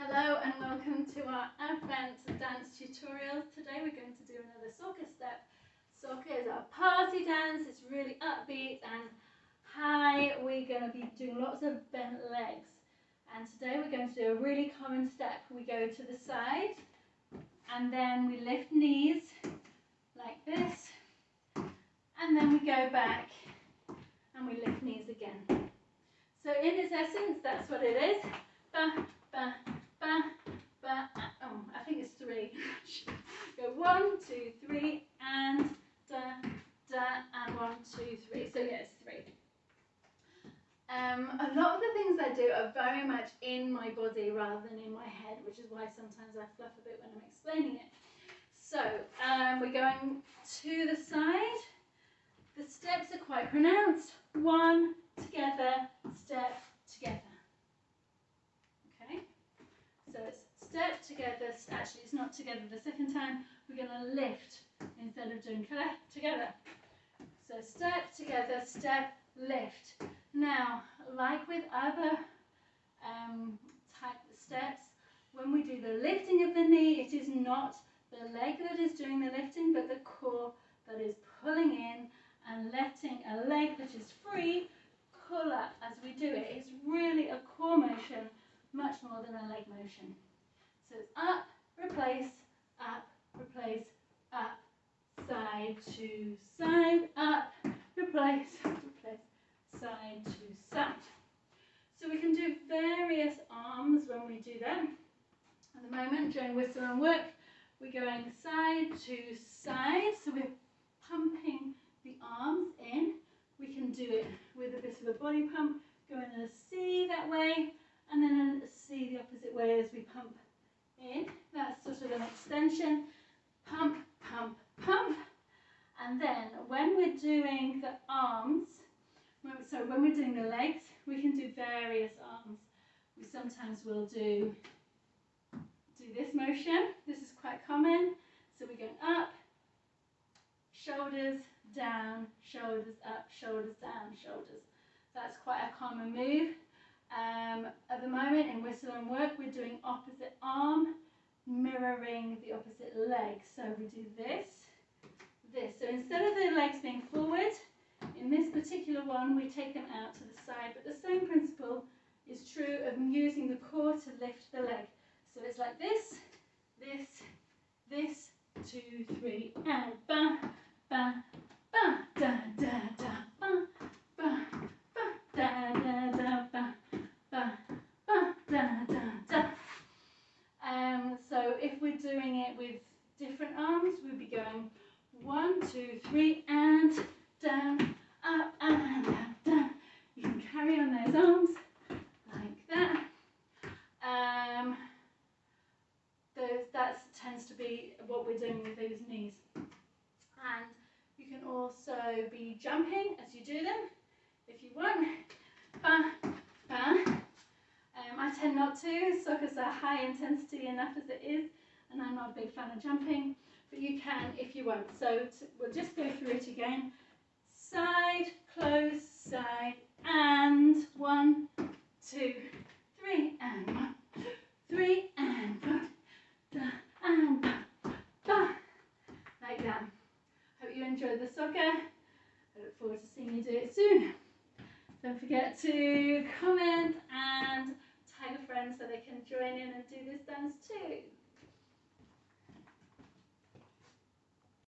Hello and welcome to our Advent dance tutorial. Today we're going to do another Soca step. Soca is our party dance. It's really upbeat and high. We're going to be doing lots of bent legs. And today we're going to do a really common step. We go to the side and then we lift knees like this. And then we go back and we lift knees again. So in its essence, that's what it is. Ba, ba, ba, ba, oh, I think it's three. Go 1, 2, 3, and da, da, and 1, 2, 3. So yeah, it's 3. A lot of the things I do are very much in my body rather than in my head, which is why sometimes I fluff a bit when I'm explaining it. So we're going to the side. The steps are quite pronounced. 1, together, step, together. Okay? So it's step, together, actually it's not together the second time, we're going to lift instead of doing together. So step, together, step, lift. Now, like with other type of steps, when we do the lifting of the knee, it is not the leg that is doing the lifting, but the core that is pulling in and letting a leg that is free pull up as we do it. It's really a core motion, much more than a leg motion. So it's up, replace, up, side to side, up, replace, side to side. So we can do various arms when we do that. At the moment, during whistle and work, we're going side to side, so we're pumping the arms in. We can do it with a bit of a body pump, going in a C that way, and then a C the opposite way as we pump in. That's sort of an extension. Pump, pump, pump. And then when we're doing the arms, when we're doing the legs, we can do various arms. We sometimes will do this motion. This is quite common. So we're going up, shoulders, down, shoulders up, shoulders down, shoulders. That's quite a common move. At the moment in whistle and work, we're doing opposite arm, mirroring the opposite leg. So we do this. So instead of the legs being forward, in this particular one, we take them out to the side. But the same principle is true of using the core to lift the leg. So it's like this, 2, 3, and ba, ba, ba, da, da, da, ba, ba, ba, da, da, da, ba, ba, ba, da, da, da. So if we're doing it with different arms, we'll be going 1, 2, 3, and down, up, and down, down. You can carry on those arms like that. That tends to be what we're doing with those knees. And you can also be jumping as you do them, if you want. Ba, ba. I tend not to. Soca's are high intensity enough as it is, and I'm not a big fan of jumping, but you can if you want. So we'll just go through it again. Side, close, side, and 1, 2, 3, and 1, 3, and 1, da, and ba, ba, like that. Hope you enjoyed the Soca. I look forward to seeing you do it soon. Don't forget to comment and tag a friend so they can join in and do this dance too.